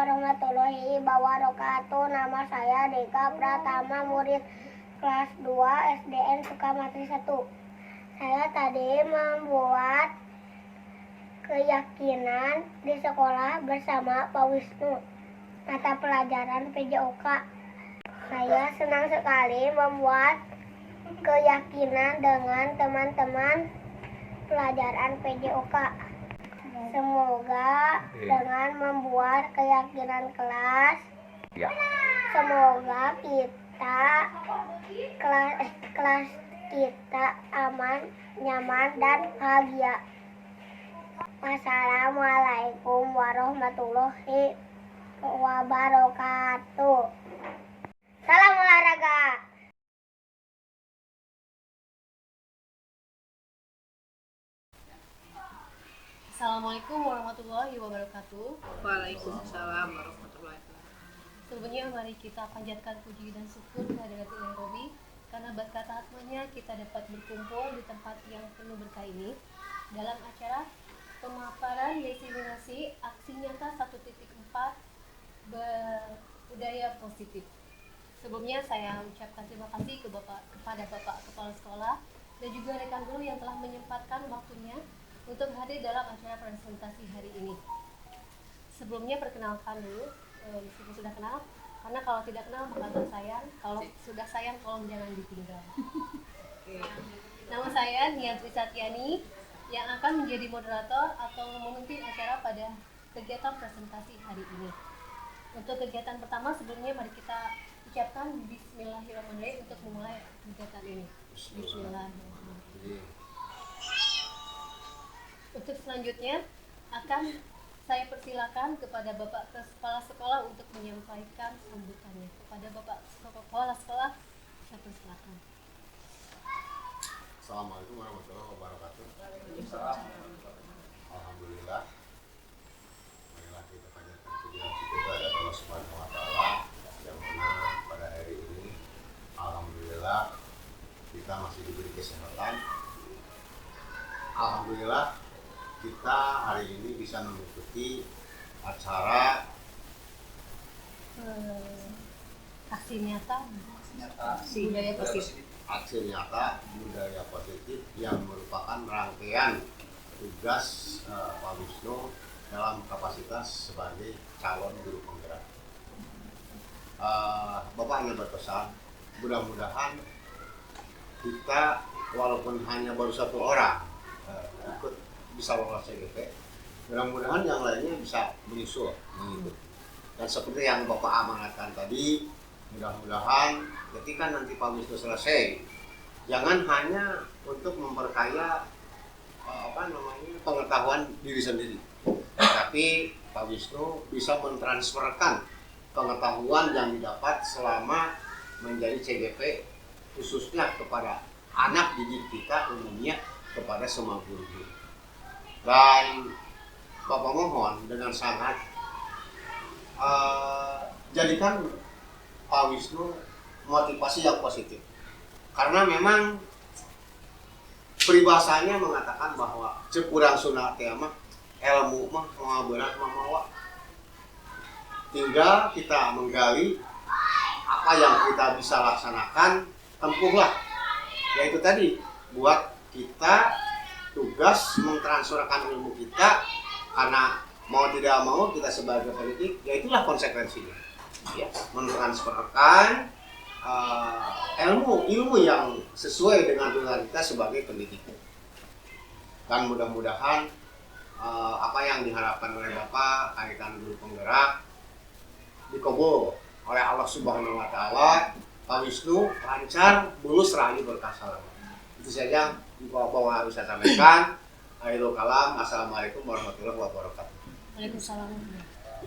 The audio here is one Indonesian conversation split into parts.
warahmatullahi wabarakatuh. Nama saya Deka Pratama, murid kelas 2 SDN Sukamantri 1. Saya tadi membuat keyakinan di sekolah bersama Pak Wisnu, mata pelajaran PJOK. Saya senang sekali membuat keyakinan dengan teman-teman pelajaran PJOK. Semoga dengan membuat keyakinan kelas Semoga kelas kita aman, nyaman, dan bahagia. Wassalamualaikum warahmatullahi wabarakatuh. Salam olahraga. Assalamualaikum warahmatullahi wabarakatuh. Waalaikumsalam warahmatullahi wabarakatuh. Sebelumnya mari kita panjatkan puji dan syukur kehadirat Ilahi Robi, karena berkat rahmatnya kita dapat berkumpul di tempat yang penuh berkah ini dalam acara pemaparan diseminasi aksi nyata 1.4 budaya positif. Sebelumnya saya ucapkan terima kasih kepada Bapak Kepala Sekolah dan juga rekan guru yang telah menyempatkan waktunya untuk hadir dalam acara presentasi hari ini. Sebelumnya perkenalkan dulu, meskipun sudah kenal, karena kalau tidak kenal maka tak sayang, kalau sudah sayang tolong jangan ditinggal. Nama saya Nia Trisatyani yang akan menjadi moderator atau memimpin acara pada kegiatan presentasi hari ini. Untuk kegiatan pertama, sebelumnya mari kita ucapkan Bismillahirrahmanirrahim untuk memulai kegiatan ini. Bismillahirrahmanirrahim. Untuk selanjutnya akan saya persilakan kepada Bapak Kepala Sekolah untuk menyampaikan sambutannya. Kepada Bapak Kepala Sekolah, saya persilakan. Assalamualaikum warahmatullahi wabarakatuh. Alhamdulillah. Marilah kita panjatkan puji dan syukur kepada Allah Subhanahu wa taala yang mana pada hari ini alhamdulillah kita masih diberi kesehatan. Alhamdulillah kita hari ini bisa mengikuti acara aksi nyata budaya positif. Aksi nyata budaya positif yang merupakan rangkaian tugas Pak Wisnu dalam kapasitas sebagai calon guru penggerak. Bapak hanya berpesan, mudah-mudahan kita walaupun hanya baru satu orang ikut bisa lolos CGP, mudah-mudahan yang lainnya bisa menyusul mengikuti. Dan seperti yang Bapak amanatkan tadi, mudah-mudahan ketika nanti Pak Wisnu selesai, jangan hanya untuk memperkaya pengetahuan diri sendiri, tapi Pak Wisnu bisa mentransferkan pengetahuan yang didapat selama menjadi CGP khususnya kepada anak didik kita, umumnya kepada semua guru-guru. Dan Bapak mohon dengan sangat jadikan Pak Wisnu motivasi yang positif, karena memang peribahasanya mengatakan bahwa cepurang sunat mah ilmu mah berat mah tinggal kita menggali apa yang kita bisa laksanakan, tempuhlah, yaitu tadi buat kita tugas mentransferkan ilmu kita, karena mau tidak mau kita sebagai pendidik, ya itulah konsekuensinya, ya, mentransferkan ilmu yang sesuai dengan tugas kita sebagai pendidik. Dan mudah-mudahan apa yang diharapkan oleh Bapak kaitan guru penggerak dikabul oleh Allah Subhanahu wa taala. Pak Wisnu lancar, lulus rahayu berkah selamat. Itu saja Bapak bisa sampaikan. Akhirul kalam, assalamualaikum warahmatullahi wabarakatuh. Waalaikumsalam.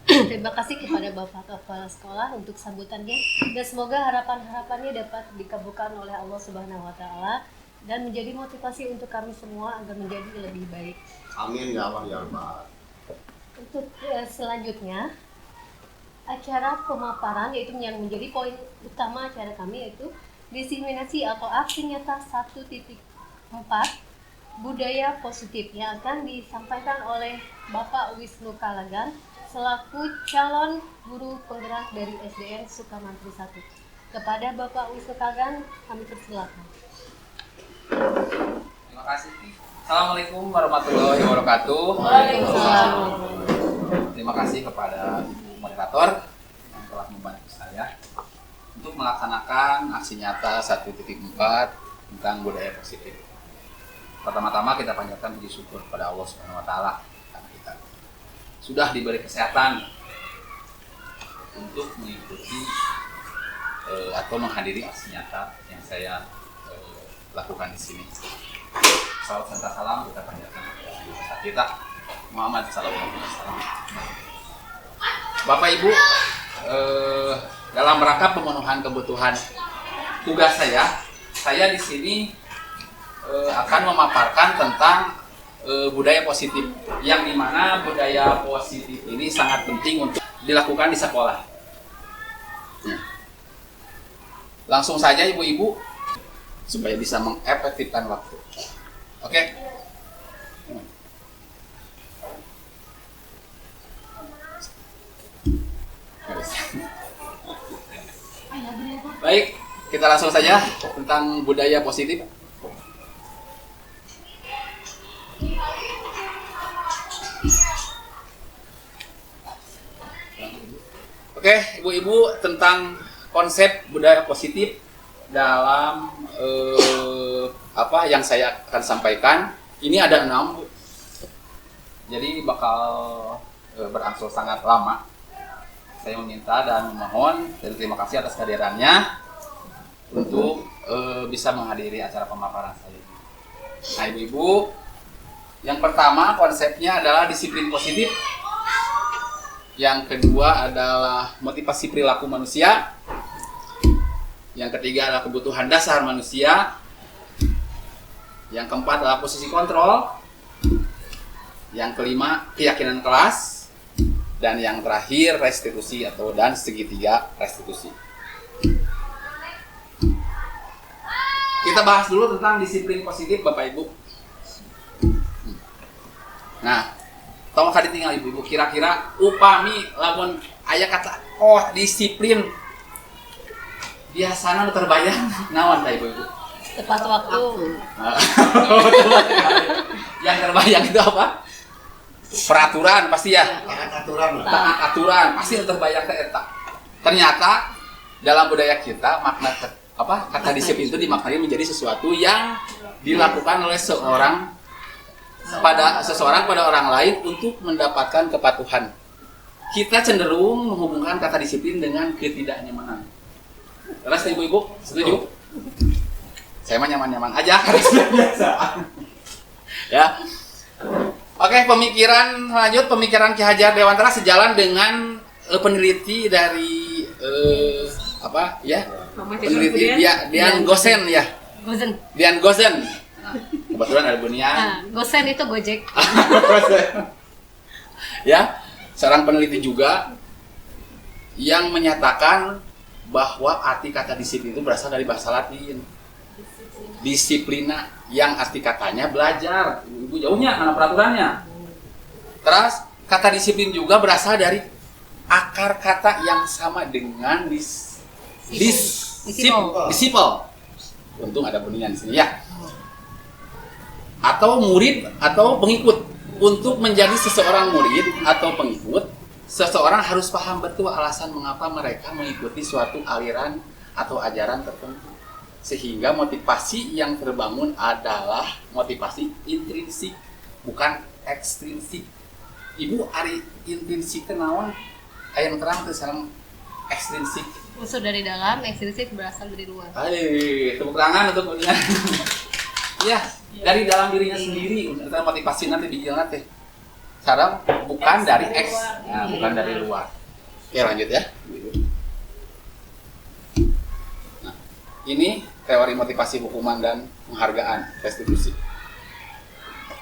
Terima kasih kepada Bapak Kepala Sekolah untuk sambutannya, dan semoga harapan-harapannya dapat dikabulkan oleh Allah Subhanahu wa taala dan menjadi motivasi untuk kami semua agar menjadi lebih baik. Amin ya Allah ya Rabbal. Untuk selanjutnya acara pemaparan, yaitu yang menjadi poin utama acara kami, yaitu diseminasi atau aksi nyata 1.4 budaya positif yang akan disampaikan oleh Bapak Wisnu Kalagan selaku calon guru penggerak dari SDN Sukamantri 1. Kepada Bapak Wisnu Kalagan kami persilakan. Terima kasih. Assalamualaikum warahmatullahi wabarakatuh. Waalaikumsalam. Terima kasih kepada Ibu Moderator yang telah membantu saya untuk melaksanakan aksi nyata 1.4 tentang budaya positif. Pertama-tama kita panjatkan puji syukur kepada Allah Subhanahu wa taala karena kita sudah diberi kesehatan untuk mengikuti atau menghadiri aksi nyata yang saya lakukan di sini. Salam serta salam kita panjatkan kepada kita Muhammad sallallahu alaihi wasallam. Bapak Ibu, dalam rangka pemenuhan kebutuhan tugas saya di sini akan memaparkan tentang budaya positif, yang dimana budaya positif ini sangat penting untuk dilakukan di sekolah. Langsung saja ibu-ibu supaya bisa mengefektifkan waktu. Oke? Baik, kita langsung saja tentang budaya positif. Oke, ibu-ibu, tentang konsep budaya positif dalam apa yang saya akan sampaikan. Ini ada 6, Bu. Jadi bakal berangsur sangat lama. Saya meminta dan memohon dan terima kasih atas kehadirannya untuk bisa menghadiri acara pemaparan saya. Nah, ibu-ibu, yang pertama konsepnya adalah disiplin positif. Yang kedua adalah motivasi perilaku manusia. Yang ketiga adalah kebutuhan dasar manusia. Yang keempat adalah posisi kontrol. Yang kelima, keyakinan kelas. Dan yang terakhir, restitusi dan segitiga restitusi. Kita bahas dulu tentang disiplin positif, Bapak Ibu. Nah, tolong kali tinggal ibu-ibu, kira-kira upami lamun aya kata disiplin biasana terbayang naon dah ibu-ibu? Tepat waktu. Yang terbayang itu apa? Peraturan pasti ya. Aturan pasti yang terbayang teh eta. Ternyata dalam budaya kita makna kata disiplin itu dimaknai menjadi sesuatu yang dilakukan oleh seseorang pada orang lain untuk mendapatkan kepatuhan. Kita cenderung menghubungkan kata disiplin dengan ketidaknyamanan. Terus ibu-ibu setuju? Saya mah nyaman-nyaman aja karena sudah biasa. Ya. Oke, pemikiran Ki Hajar Dewantara sejalan dengan peneliti dari peneliti Dian Gosen ya. Dian Gosen. Kebetulan ada Bunian. Gosen itu Gojek. Ya, seorang peneliti juga yang menyatakan bahwa arti kata disiplin itu berasal dari bahasa Latin. Disiplina, yang arti katanya belajar. Ibu jauhnya karena peraturannya. Terus kata disiplin juga berasal dari akar kata yang sama dengan disiple. Untung ada Bunian di sini ya. Atau murid atau pengikut. Untuk menjadi seseorang murid atau pengikut, seseorang harus paham betul alasan mengapa mereka mengikuti suatu aliran atau ajaran tertentu. Sehingga motivasi yang terbangun adalah motivasi intrinsik, bukan ekstrinsik. Ibu ari intrinsik kenaon? Aya terang teu sareng ekstrinsik. Unsur dari dalam, ekstrinsik berasal dari luar. Tepuk tangan untuk Bunian. Ya, dari dalam dirinya sendiri, antara motivasi nanti bijil nanti. Sekarang bukan dari bukan dari luar. Oke, lanjut ya. Nah, ini teori motivasi hukuman dan penghargaan restitusi.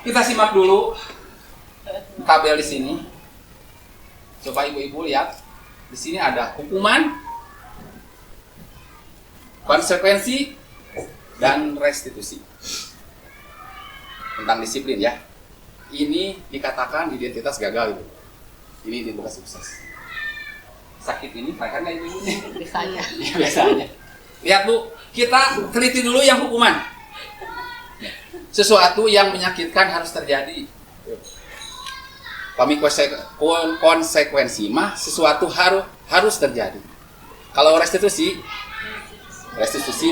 Kita simak dulu tabel di sini. Coba ibu-ibu lihat. Di sini ada hukuman, konsekuensi, dan restitusi. Tentang disiplin ya. Ini dikatakan identitas gagal itu. Ini identitas sukses. Sakit ini kan nggak ibu ini? Bisa aja. Ya, biasa aja. Lihat Bu, kita teliti dulu yang hukuman. Sesuatu yang menyakitkan harus terjadi. Kami konsekuensi mah sesuatu harus terjadi. Kalau restitusi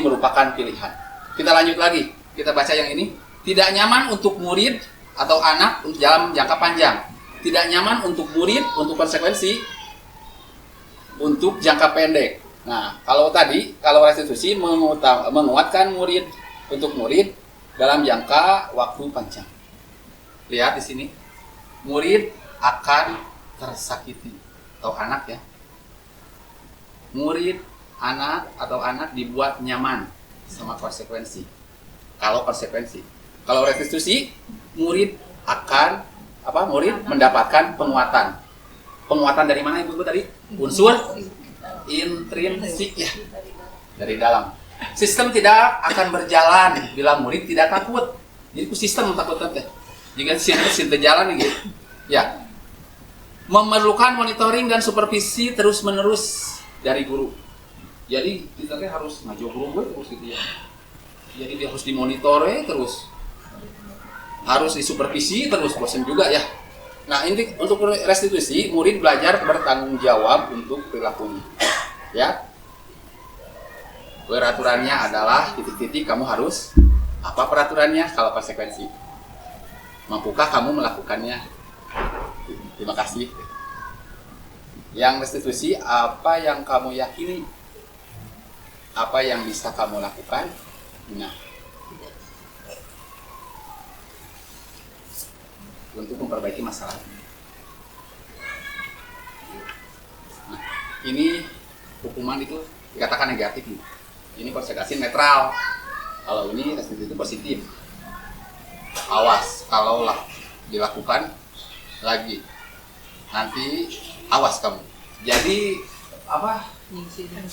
merupakan pilihan. Kita lanjut lagi. Kita baca yang ini. Tidak nyaman untuk murid atau anak dalam jangka panjang. Tidak nyaman untuk murid untuk konsekuensi untuk jangka pendek. Nah, kalau restitusi menguatkan untuk murid dalam jangka waktu panjang. Lihat di sini, murid akan tersakiti atau anak ya. Murid, anak dibuat nyaman sama konsekuensi. Kalau restitusi, murid akan mendapatkan penguatan. Penguatan dari mana Ibu tadi? Unsur intrinsik ya, dari dalam. Sistem tidak akan berjalan bila murid tidak takut. Jadi sistem takut teh. Jika sistem jalan gitu. Ya. Memerlukan monitoring dan supervisi terus-menerus dari guru. Jadi kita harus ngajak guru terus gitu ya. Jadi dia harus dimonitor terus. Harus disupervisi terus, bosan juga ya. Nah, ini untuk restitusi, murid belajar bertanggung jawab untuk perilakunya. Ya. Peraturannya adalah titik-titik kamu harus apa peraturannya kalau konsekuensi. Mampukah kamu melakukannya? Terima kasih. Yang restitusi, apa yang kamu yakini? Apa yang bisa kamu lakukan? Nah, untuk memperbaiki masalah. Nah, ini hukuman itu dikatakan negatif. Ini konsekuensi netral. Kalau ini restitusi itu positif. Awas kalau dilakukan lagi, nanti awas kamu. Jadi apa?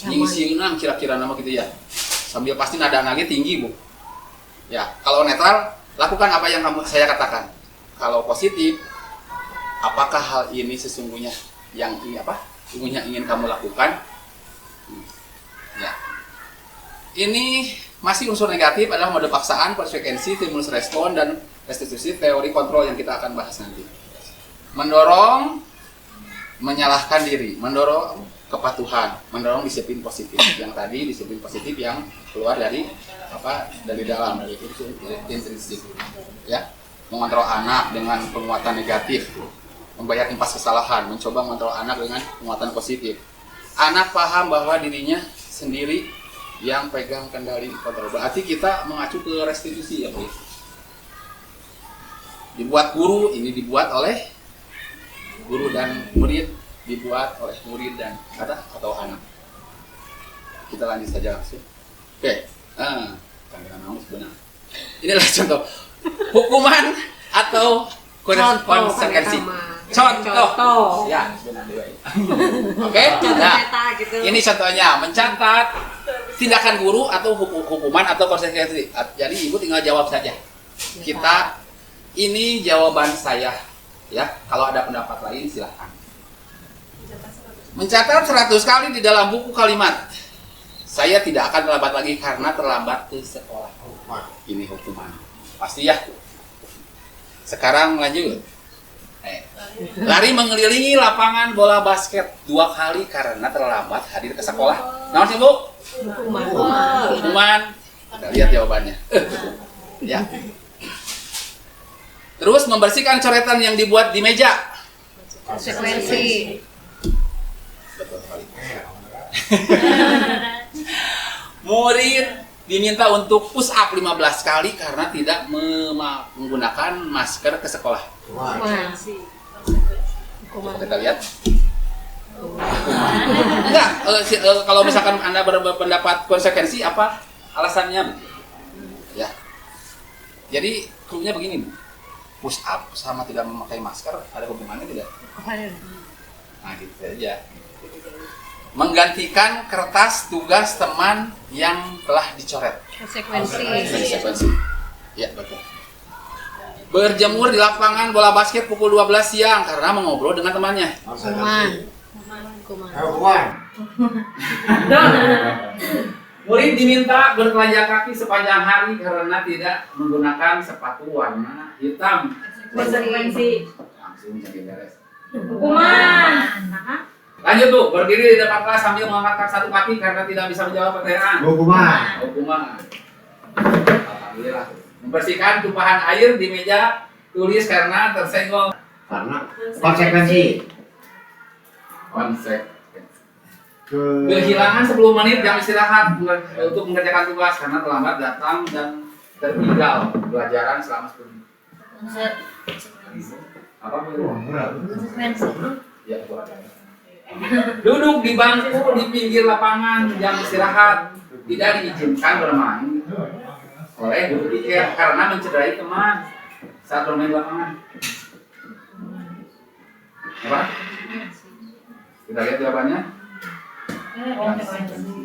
Nyingsiungan kira-kira nama gitu ya. Sambil pasti nada-nadanya tinggi Bu. Ya, kalau netral lakukan apa yang saya katakan. Kalau positif, apakah hal ini sesungguhnya ingin kamu lakukan? Ya. Ini masih unsur negatif adalah mode paksaan, konsekuensi, stimulus respon, dan restitusi, teori kontrol yang kita akan bahas nanti. Mendorong, menyalahkan diri, mendorong kepatuhan, mendorong disiplin positif. Yang tadi disiplin positif yang keluar dari dalam, dari intrinsik. Ya. Mengontrol anak dengan penguatan negatif, membayar impas kesalahan, mencoba mengontrol anak dengan penguatan positif. Anak paham bahwa dirinya sendiri yang pegang kendali kontrol. Berarti kita mengacu ke restitusi ya Bu. Dibuat guru, ini dibuat oleh guru dan murid, dibuat oleh murid dan atau anak. Kita lanjut saja langsung. Oke. Benar. Inilah contoh hukuman atau konsekuensi. Contoh. Ya, benar. Oke. Nah, ini contohnya mencatat tindakan guru atau hukuman atau konsekuensi. Jadi Ibu tinggal jawab saja. Ini jawaban saya. Ya, kalau ada pendapat lain silahkan. Mencatat 100 kali di dalam buku kalimat. Saya tidak akan terlambat lagi karena terlambat ke sekolah. Ini hukuman. Pasti ya. Sekarang lanjut. Lari mengelilingi lapangan bola basket 2 kali karena terlambat hadir ke sekolah. Naon sih Bu? Hukuman. Kita lihat jawabannya. Ya. Terus membersihkan coretan yang dibuat di meja. Konsekuensi. Betul sekali. Murid diminta untuk push up 15 kali karena tidak menggunakan masker ke sekolah. Kita lihat. Enggak, kalau misalkan Anda berpendapat konsekuensi apa alasannya? Ya. Jadi cluenya begini, Bu. Push up sama tidak memakai masker ada hubungannya tidak? Nah, gitu saja. Menggantikan kertas tugas teman yang telah dicoret. Konsekuensi. Ya, betul. Berjemur di lapangan bola basket pukul 12 siang karena mengobrol dengan temannya. Hukuman. Murid diminta bertelanjang kaki sepanjang hari karena tidak menggunakan sepatu warna hitam. Konsekuensi. Langsung jadi beres. Hukuman. Lanjut Bu, berdiri di depan kelas sambil mengangkat satu kaki karena tidak bisa menjawab pertanyaan. Hukuman. Alhamdulillah. Membersihkan tumpahan air di meja tulis karena tersenggol. Karena konsekuensi. Kehilangan 10 menit jam istirahat untuk mengerjakan tugas karena terlambat datang dan tertinggal pelajaran selama 10 menit. Apa Konsekuensi. ya, duduk di bangku di pinggir lapangan jam istirahat tidak diizinkan bermain oleh guru tiket karena mencederai teman saat bermain di lapangan. Apa? Kita lihat jawabannya.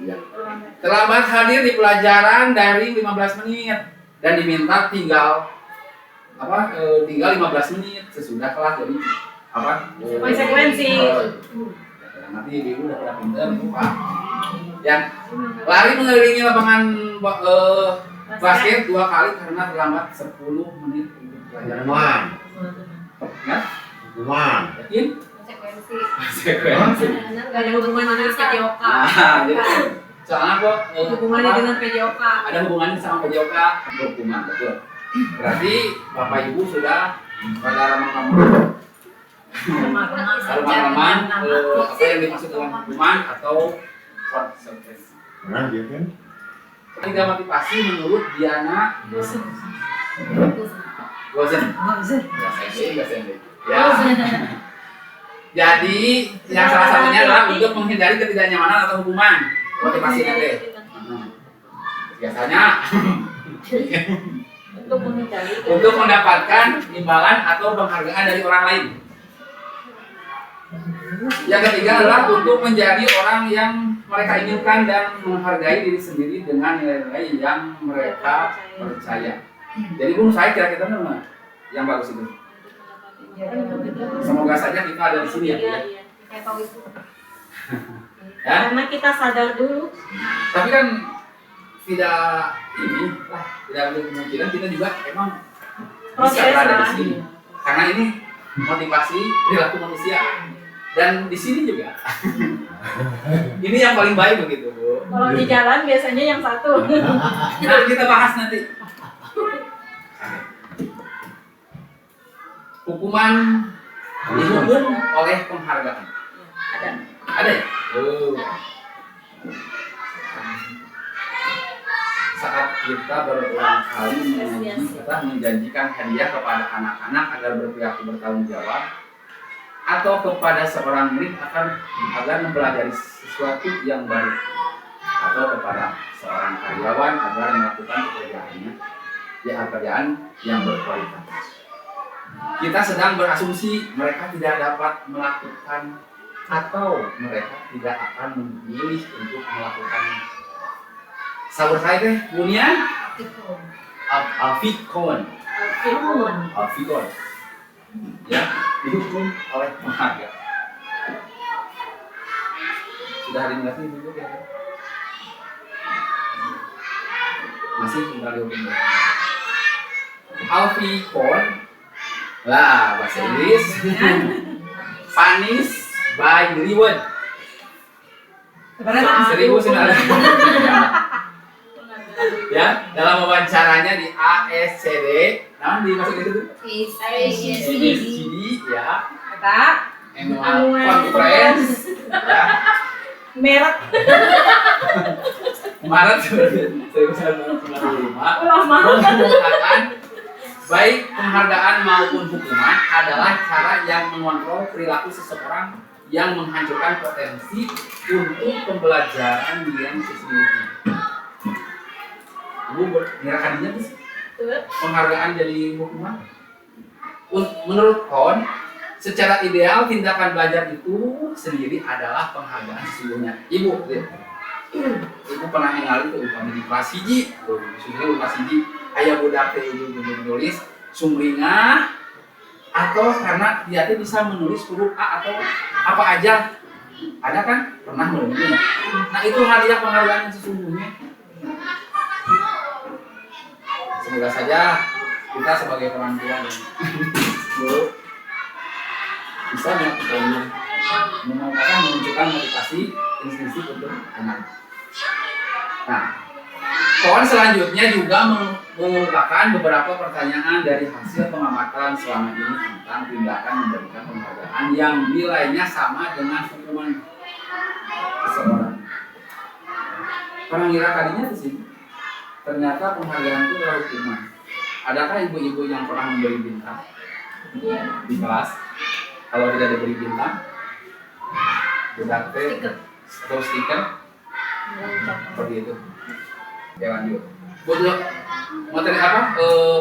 Ya. Terlambat hadir di pelajaran dari 15 menit dan diminta tinggal 15 menit sesudah kelas. Jadi apa? Konsekuensi. Nanti ibu udah pada pinter Pak. Ya. Lari mengelilingi lapangan basket 2 kali karena terlambat 10 menit untuk pelajaran. Hukuman. Ya? Hukuman. Yakin? Konsekuensi. Konsekuensi. Gak ada hubungan dengan PJOK. Nah, jadi soalnya kok Hubungannya dengan PJOK. ada hubungannya sama PJOK hukuman, betul. Berarti Bapak Ibu sudah pada remang-remang apa yang dimaksud dengan hukuman atau konsekuensi. Nah, dia kan. Tiga motivasi menurut Diana Gosen. Ya. Jadi yang salah satunya adalah untuk menghindari ketidaknyamanan atau hukuman. Motivasi nanti. Biasanya untuk mendapatkan imbalan atau penghargaan dari orang lain. Yang ketiga adalah untuk menjadi orang yang mereka inginkan dan menghargai diri sendiri dengan nilai-nilai yang mereka percaya. Jadi menurut saya kira-kira mana yang bagus itu? Semoga saja kita ada di sini ya. Kayak Pak Wisnu. Ya? Karena kita sadar dulu. Tapi kan tidak tidak ada kemungkinan kita juga emang bisa berada di sini. Karena ini motivasi perilaku manusia. Dan di sini juga. Ini yang paling baik begitu, Bu. Kalau di jalan biasanya yang satu. Nah, kita bahas nanti. Hukuman dihukum oleh penghargaan. Ada ya? Saat kita berulang kali menjanjikan hadiah kepada anak-anak agar berperilaku bertanggung jawab, atau kepada seorang murid agar mempelajari sesuatu yang baru, atau kepada seorang karyawan agar melakukan pekerjaan yang berkualitas. Kita sedang berasumsi mereka tidak dapat melakukan atau mereka tidak akan memilih untuk melakukannya. Sabar saya teh Bunia Alfikon ya, dihukum oleh penghargaan. Sudah ada ngerti dulu ya? Masih tinggal dihukum. Alfikon lah bahasa Inggris. Punish by reward. 1900. Ya, dalam wawancaranya di ASCD, namun di masuk itu ASCD ya. Annual Conference ya. Merek. Maret 1995 mengumumkan baik penghargaan maupun hukuman adalah cara yang mengontrol perilaku seseorang yang menghancurkan potensi untuk pembelajaran yang sesungguhnya. Ibu menyerahkannya sih penghargaan jadi hukuman. Menurut Kohn, secara ideal tindakan belajar itu sendiri adalah penghargaan sesungguhnya. Ibu pernah ningali tuh umpama di kelas 1, sudah kelas 1, aya budak teh ibu menulis sumringah atau karena dia tuh bisa menulis huruf A atau apa aja. Ada kan? Pernah menulisnya. Nah, itu hadiah penghargaan yang sesungguhnya. Semoga saja kita sebagai orang tua yang bisa menunjukkan motivasi instinktif untuk anak. Nah, Kohn selanjutnya juga mengungkapkan beberapa pertanyaan dari hasil pengamatan selama ini tentang tindakan memberikan penghargaan yang nilainya sama dengan hukuman seseorang. Orang ngira tadinya di sini. Ternyata penghargaan itu adalah hukuman. Adakah ibu-ibu yang pernah memberi bintang di kelas? Kalau tidak diberi bintang, budak teh atau stiker seperti itu. Oke, lanjut. Butuh materi apa?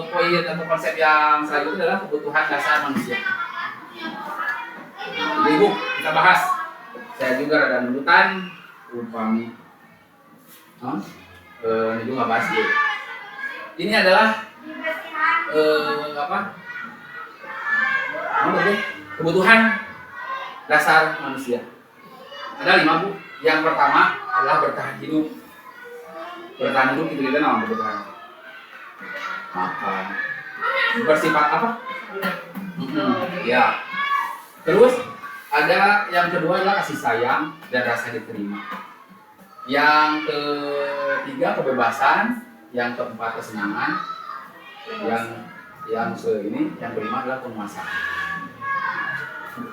Poin atau konsep yang selanjutnya adalah kebutuhan dasar manusia. Ibu, kita bahas. Saya juga ada nurutan upami. Ini juga nggak bahas dulu. Ini adalah apa? Kebutuhan dasar manusia. Ada 5, Bu. Yang pertama adalah bertahan hidup. Bertahan hidup itu kita nama kebutuhan. Makan. Bersifat apa? Ya. Terus ada yang kedua adalah kasih sayang dan rasa diterima. Yang ketiga kebebasan, yang keempat kesenangan, yang kelima adalah penguasaan.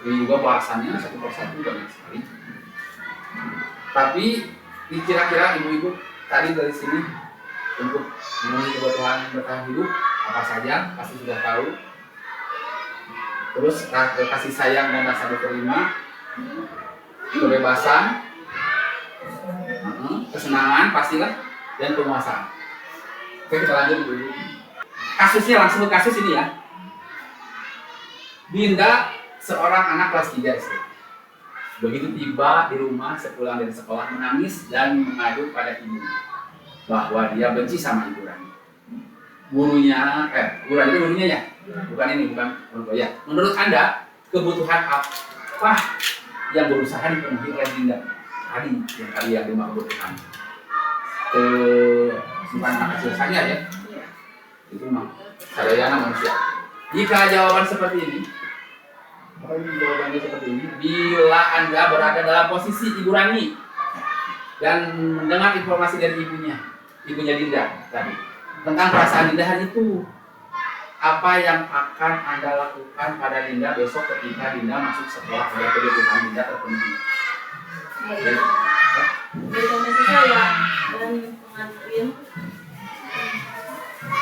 Ini juga bahasannya satu persatu banyak sekali. Tapi kira-kira ibu-ibu tadi dari sini untuk memenuhi kebutuhan bertahan hidup apa saja pasti sudah tahu. Terus kasih sayang dan rasa diterima, kebebasan, kesenangan pastilah, dan penguasaan. Oke, kita lanjut dulu. Kasusnya langsung ke kasus ini ya. Dinda seorang anak kelas 3 SD. Begitu tiba di rumah sepulang dari sekolah menangis dan mengadu pada ibunya bahwa dia benci sama ibu Rani. Gurunya, Bu Rani itu gurunya ya? Bukan ini, bukan orang tua ya. Menurut Anda, kebutuhan apa yang berusaha dipenuhi oleh Dinda? Tadi yang kalian 5 kebutuhan. Bukan anak kecil saja ya. Itu mah sadayana manusia. Jika jawaban seperti ini, jawabannya seperti ini, bila Anda berada dalam posisi Ibu Rani dan mendengar informasi dari ibunya Dinda tadi tentang perasaan Dinda hari itu, apa yang akan Anda lakukan pada Dinda besok ketika Dinda masuk sekolah pada kebutuhan Dinda terpenuhi? Berikan kasih sayang dan pengertian.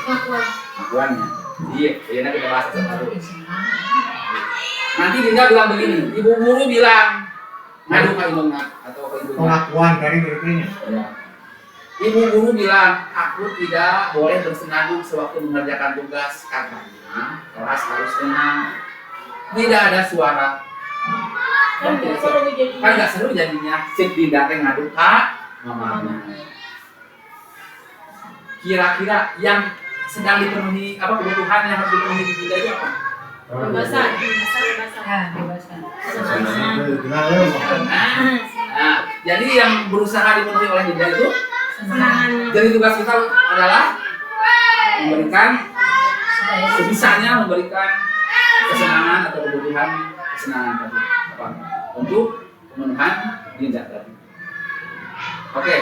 Pengakuannya. Iya, kita bahas satu. Nanti Dinda bilang begini, ibu guru bilang ngadu ke ibu atau ke ibunya. Pengakuan dari berikutnya. Ya. Ibu guru bilang, aku tidak boleh bersenandung sewaktu mengerjakan tugas, katanya kelas harus tenang. Tidak ada suara. Kan nggak seru jadinya. Kan nggak seru jadinya. Sip Dinda teh ngadu kak mamanya. Kira-kira yang sedang dipenuhi apa kebutuhan yang harus dipenuhi di Dinda itu apa? Kebebasan. Nah, jadi yang berusaha dipenuhi oleh Dinda itu Kesenangan. jadi tugas kita adalah memberikan sebisanya memberikan kesenangan atau kebutuhan kesenangan tadi apa untuk pemenuhan Dinda tadi. Oke,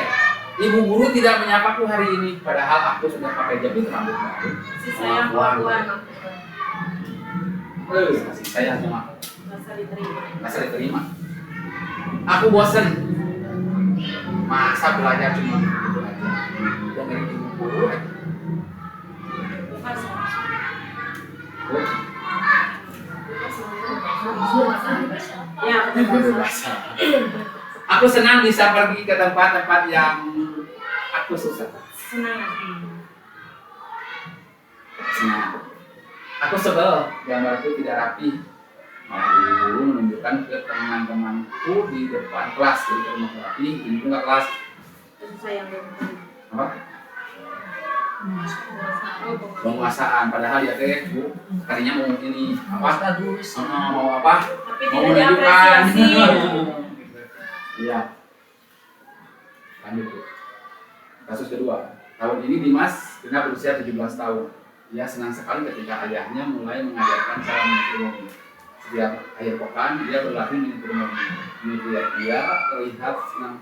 ibu guru tidak menyapaku hari ini padahal aku sudah pakai jabit rambut baru. Kasih sayang pengakuan. Kasih sayang cuma Rasa diterima. masa diterima. Aku bosan. Masa belajar cuma gitu aja. Dengerin ibu guru aja. Ya, Kebebasan. Aku senang bisa pergi ke tempat-tempat yang aku susah. Senang. Senang. Aku sebel gambarku tidak rapi. Malah ibu guru menunjukkan ke teman-temanku di depan kelas. Jadi kalau mau rapi, ini pun nggak kelas. Kasih sayang dan Apa? Penguasaan. Padahal ya teh bu, tadinya mau ini apa? Bagus. Mau apa? tapi Mau tidak menunjukkan. diapresiasi. Iya. Lanjut. Bu. Kasus kedua. Tahun ini Dimas Dina berusia 17 tahun. Ia senang sekali ketika ayahnya mulai mengajarkan cara menyetir mobil. Setiap akhir pekan dia berlatih menyetir mobil. Dia terlihat senang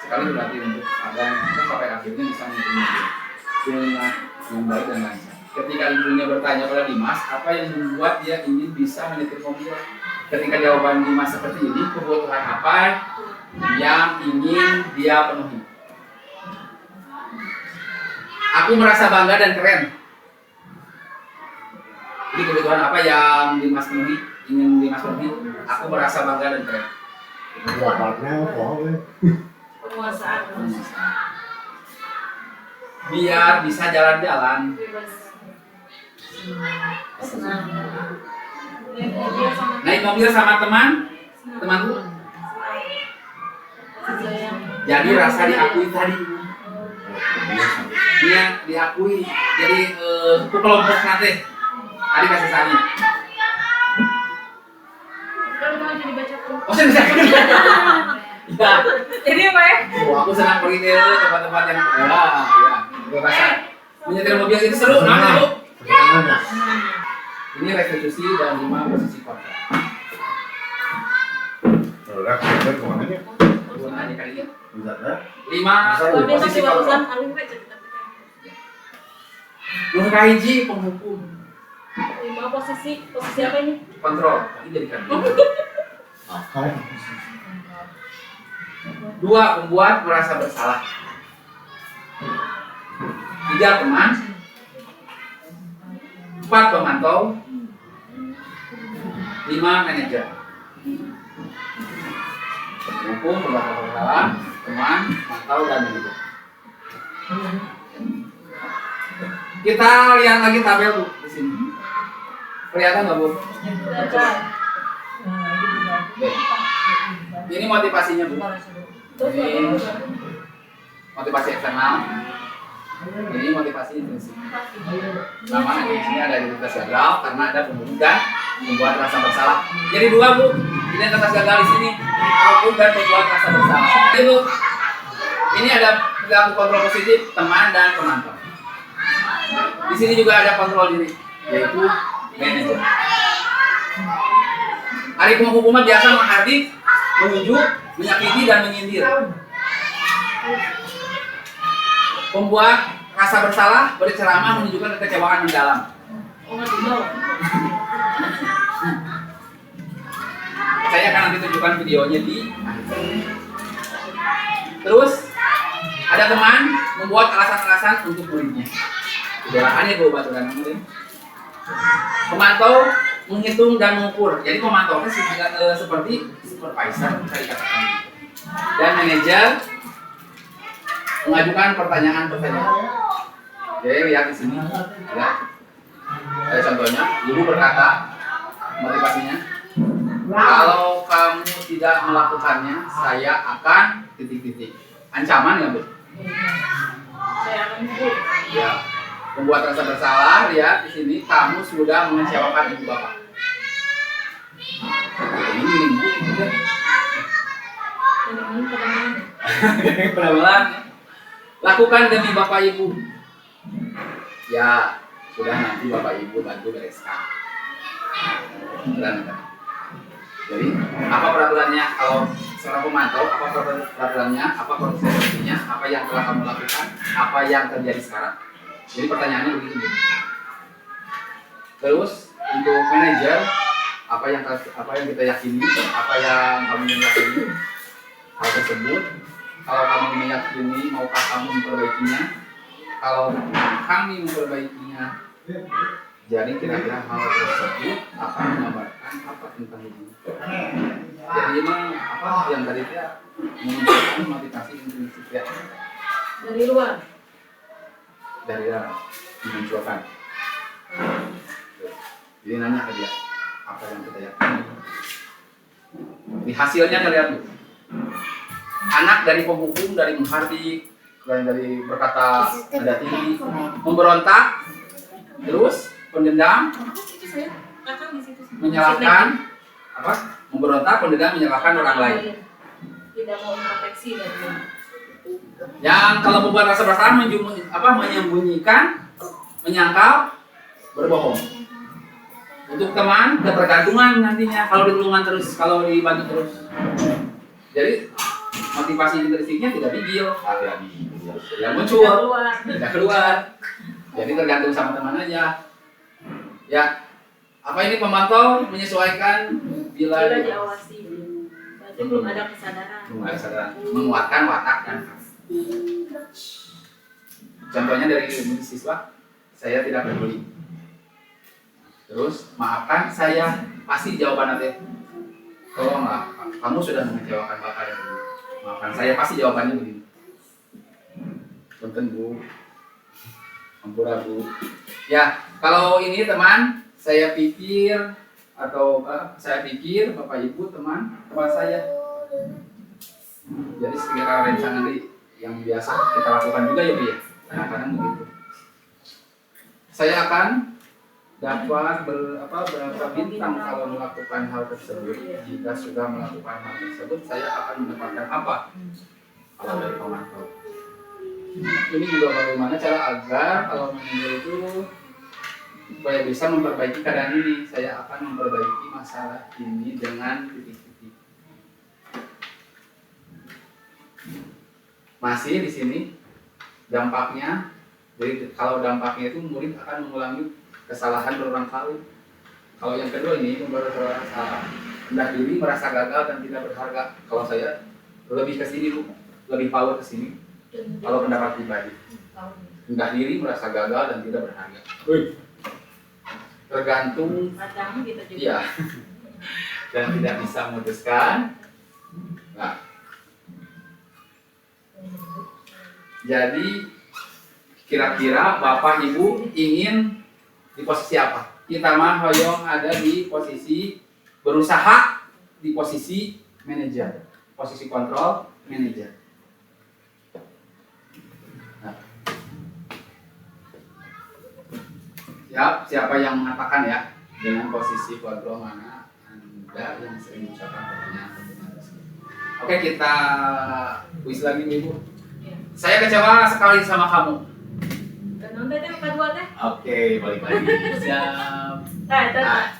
sekali berlatih untuk agar sampai akhirnya bisa menyetir mobil dengan baik dan lancar. Ketika ibunya bertanya pada Dimas, apa yang membuat dia ingin bisa menyetir mobil? Ketika jawaban Dimas seperti ini, kebutuhan apa yang ingin dia penuhi? Aku merasa bangga dan keren. Jadi kebutuhan apa yang Dimas penuhi, ingin Dimas penuhi? Aku merasa bangga dan keren. Penguasaan. Biar bisa jalan-jalan. Bebas. Naik mobil sama temanku. Jadi rasa diakui tadi. Dia diakui. Jadi aku kelompok nanti. Tadi kasih sani. Kalau mau jadi baca buku. Oh, saya bisa. Ya. Jadi apa ya? Aku senang pergi ke tempat-tempat yang rasa menyetir mobil itu seru. Nah, Bu. Ini restitusi dan 5 posisi kontra. Produk kita kemana ya? 5 posisi kontra. Belum kahiji penghukum. 5 posisi apa ini? Kontrol. Ini jadikan. 2 pembuat merasa bersalah. 3 teman. 4 pemantau. 5 manajer. Hukum, pembuat bersalah, teman, pemantau, dan manajer. Kita lihat lagi tabel Bu di sini. Kelihatan nggak Bu? Coba. Oke. Ini motivasinya Bu. Ini motivasi eksternal. Ini motivasi intrinsik. Sama di sini ada identitas gagal karena ada pembunuh dan membuat rasa bersalah. Jadi 2 Bu, identitas gagal di sini, pembunuh dan membuat rasa bersalah. Jadi Bu, ini ada perilaku kontrol positif teman dan pemantau. Di sini juga ada kontrol diri, yaitu manajer. Hari penghukuman biasa menghardik, menunjuk, menyakiti dan menyindir. Pembuat rasa bersalah, berceramah, menunjukkan kekecewaan mendalam. Saya akan nanti tunjukkan videonya di Terus ada teman membuat alasan-alasan untuk muridnya. Kejelasannya gue batu dan murid. Pemantau menghitung dan mengukur. Jadi pemantau itu seperti supervisor bisa dikatakan. Dan manajer mengajukan pertanyaan-pertanyaan. Jadi lihat di sini, ya. Contohnya, guru berkata motivasinya, kalau kamu tidak melakukannya, saya akan titik-titik. Ancaman ya Bu? Saya akan hukum. Ya. Membuat rasa bersalah, lihat di sini kamu sudah mengecewakan ibu bapak. Ini Bu. Penambahan. Lakukan demi bapak ibu. Ya, sudah nanti bapak ibu bantu bereskan. Jadi, apa peraturannya kalau seorang pemantau? Apa peraturannya? Apa konsekuensinya? Apa yang telah kamu lakukan? Apa yang terjadi sekarang? Jadi pertanyaannya begitu. Terus untuk manajer, apa yang kita yakini? Apa yang kamu yakini? Hal tersebut. Kalau kamu meyakini, maukah kamu memperbaikinya? Kalau kami memperbaikinya, jadi kira-kira hal tersebut akan menggambarkan apa tentang ini. Jadi memang apa yang tadi dia menunjukkan motivasi intrinsik ya. Dari luar. Dari dalam dimunculkan. Jadi nanya ke dia apa yang kita yakini. Di hasilnya kalian tuh. Anak dari penghukum, dari menghardik, dari berkata nada tinggi, memberontak, terus pendendam, menyalahkan apa? Memberontak, pendendam, menyalahkan orang lain. Tidak mau introspeksi dari Yang kalau membuat rasa bersalah menyembunyikan, menyangkal, berbohong. Untuk teman, ketergantungan nantinya kalau ditulungan terus, kalau dibantu terus. Jadi motivasi intrinsiknya tidak digil, tidak muncul, tidak keluar. Jadi tergantung sama teman aja. Ya, apa ini pemantau menyesuaikan bila diawasi. Berarti belum ada kesadaran. Belum ada kesadaran, menguatkan watak dan Contohnya dari siswa, saya tidak peduli. Terus maafkan saya pasti jawaban nanti. Tolonglah, kamu sudah mengecewakan bapak dan ibu. Maafkan saya pasti jawabannya begini. Punten bu, ampura bu. Ya, kalau ini teman, saya pikir bapak ibu teman saya. Jadi sekira rencana yang biasa kita lakukan juga ya bu ya. Kadang-kadang begitu. Saya akan dapat berapa bintang kalau melakukan hal tersebut. Jika sudah melakukan hal tersebut, saya akan mendapatkan apa? Kalau dari pemantau. Ini juga bagaimana cara agar kalau manajer itu supaya bisa memperbaiki keadaan ini. Saya akan memperbaiki masalah ini dengan titik-titik. Masih di sini dampaknya. Jadi kalau dampaknya itu murid akan mengulangi kesalahan berulang kali. Kalau yang kedua ini merasa rendah diri, merasa gagal dan tidak berharga. Kalau saya lebih ke sini bu, lebih power ke sini. Kalau pendapat pribadi, rendah diri, merasa gagal dan tidak berharga. Tergantung, iya, dan tidak bisa memutuskan. Nah, jadi kira-kira bapak ibu ingin di posisi apa? Kita mah hoyong ada di posisi berusaha di posisi manajer, posisi kontrol manajer. Nah. Siapa yang mengatakan ya dengan posisi kontrol mana Anda yang sering mengucapkan pertanyaan tersebut? Oke, kita kuis lagi ibu. Saya kecewa sekali sama kamu. Oke, balik lagi. Siap. Nah.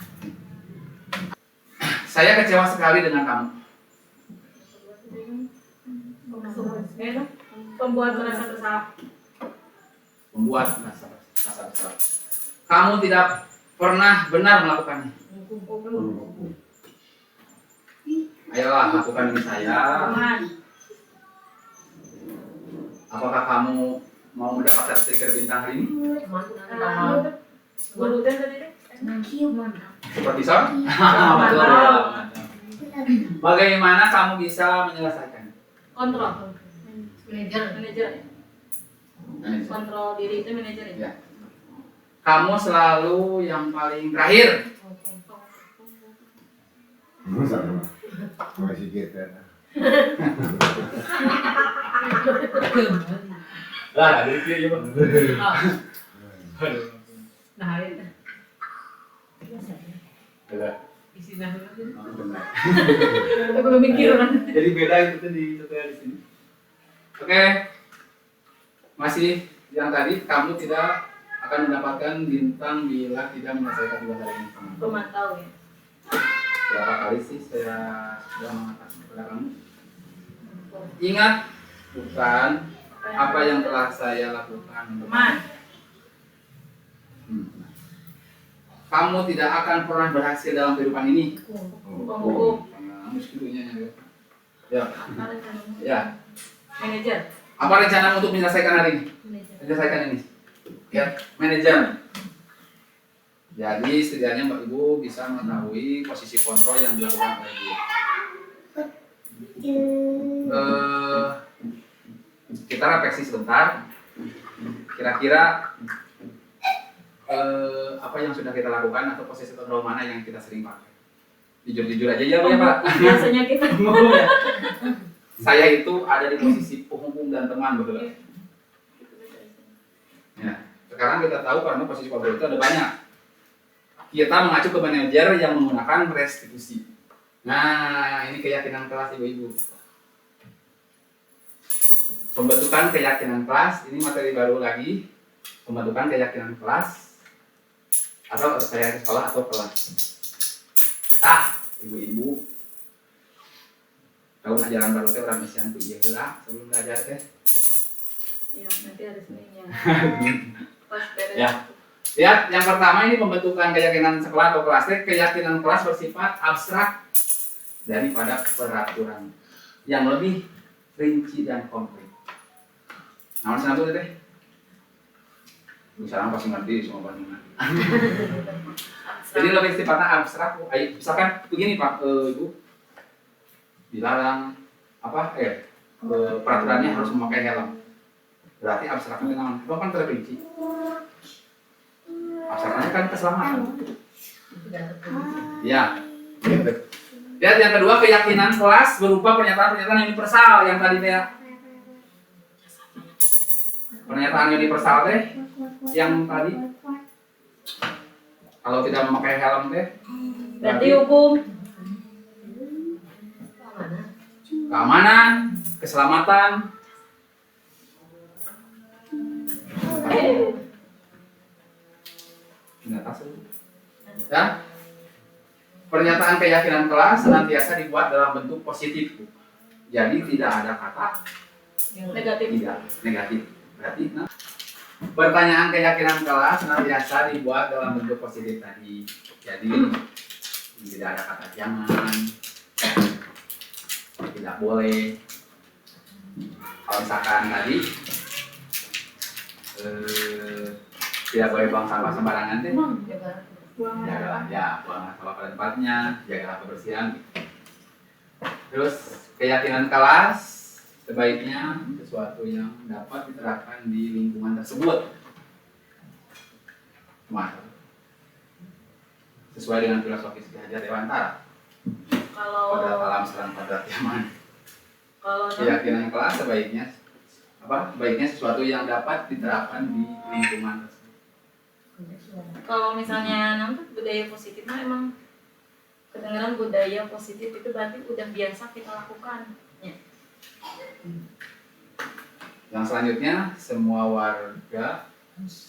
Saya kecewa sekali dengan kamu. Pembuat merasa bersalah. Membuat merasa bersalah. Kamu tidak pernah benar melakukannya. Ayolah, lakukan demi saya. Apakah kamu mau mendapatkan stiker bintang hari ini? Seperti so? Bagaimana kamu bisa menyelesaikan? Kontrol. Manajer. Manajer. Kontrol diri itu manajer ya. Ya. Kamu selalu yang paling terakhir. Masih kita. Lah, dari dia ya, Bang. Nah, itu. Benar. Isi nah. Benar. Aku memikir kan. Jadi beda itu tadi tutorial di sini. Oke. Masih yang tadi kamu tidak akan mendapatkan bintang bila tidak menyelesaikan tugas hari ini. Pemantau ya. Berapa kali sih saya sudah mengatakan kepada kamu? Ingat bukan apa yang telah saya lakukan. Teman. Kamu tidak akan pernah berhasil dalam kehidupan ini. Pembuku. Kamu sekidunya ya. Ya. Manajer. Apa rencana untuk menyelesaikan hari ini? Menyelesaikan ini. Ya, manajer. Jadi setidaknya Mbak Ibu bisa mengetahui posisi kontrol yang dilakukan oleh Ibu. Kita refleksi sebentar. Kira-kira apa yang sudah kita lakukan atau posisi kontrol mana yang kita sering pakai? Jujur-jujur aja ya Bu ya Pak. Biasanya kita Saya itu ada di posisi penghubung dan teman betul. Ya, sekarang kita tahu karena posisi kontrol itu ada banyak. Kita mengacu ke manajer yang menggunakan restitusi. Nah, ini keyakinan kelas ibu-ibu. Pembentukan keyakinan kelas, ini materi baru lagi. Pembentukan keyakinan kelas atau keyakinan sekolah atau kelas. Ibu-ibu, tahun ajaran baru teh orang isian tuh iya lah sebelum belajar teh. ya nanti ada Seninnya. Pas beres. Ya. Lihat, yang pertama ini pembentukan keyakinan sekolah atau kelas. Keyakinan kelas bersifat abstrak daripada peraturan yang lebih rinci dan konkret. Nah, satu teh. Bu sekarang pasti ngerti semua Bandungan. Jadi lebih sifatnya abstrak. Misalkan begini Pak, Ibu, dilarang peraturannya harus memakai helm. Berarti abstraknya naon? Itu kan terperinci. Abstraknya kan keselamatan. Ya, gitu. Dan yang kedua, keyakinan kelas berupa pernyataan-pernyataan universal yang tadi ya. Pernyataan universal teh yang tadi kalau tidak memakai helm teh Berarti hukum. keamanan, keselamatan. Ya. Pernyataan keyakinan kelas senantiasa dibuat dalam bentuk positif. Jadi tidak ada kata Negatif. tidak negatif. Berarti pertanyaan keyakinan kelas senantiasa dibuat dalam bentuk positif tadi. Jadi tidak ada kata jangan, tidak boleh. Kalau misalkan tadi tidak boleh buang sampah sembarangan deh. Jagalah ya, buang sampah pada tempatnya, jagalah kebersihan. Terus keyakinan kelas sebaiknya sesuatu yang dapat diterapkan di lingkungan tersebut. Sesuai dengan filosofi Ki Hajar Dewantara. Kalau Kodrat alam serang kodrat yaman. kalau Keyakinan kelas baiknya sesuatu yang dapat diterapkan di lingkungan tersebut. kalau misalnya nanti budaya positif mah emang kedengaran budaya positif itu berarti udah biasa kita lakukan. Ya. Yang selanjutnya, semua warga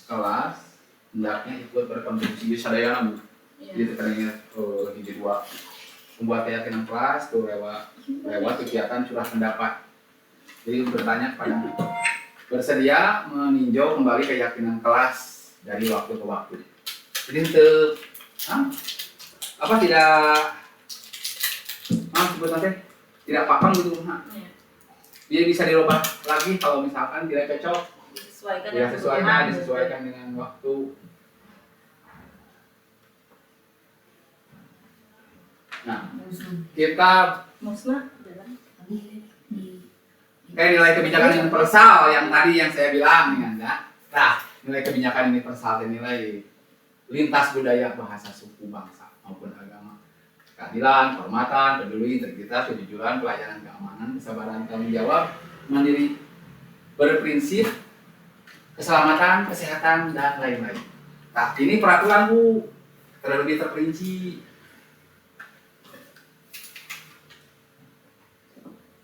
kelas hendaknya ikut berkontribusi sadayana Bu. Iya. Jadi tekanannya hiji dua. Membuat keyakinan kelas tuh lewat kegiatan curah pendapat. Jadi bertanya kepada bersedia meninjau kembali keyakinan kelas dari waktu ke waktu. Jadi untuk tidak pakam gitu. Iya. Dia bisa dirubah lagi kalau misalkan tidak cocok. Disesuaikan dengan waktu. Nah, kita Musnah jalan. kayak nilai kebijakan universal yang tadi yang saya bilang nih Anda. Nah, nilai kebijakan universal dan nilai lintas budaya, bahasa, suku, bangsa maupun agama. Keadilan, kehormatan, peduli, integritas, kejujuran, pelayanan, keamanan, kesabaran, tanggung jawab, mandiri, berprinsip, keselamatan, kesehatan, dan lain-lain. Nah, ini peraturan Bu, terlebih terperinci.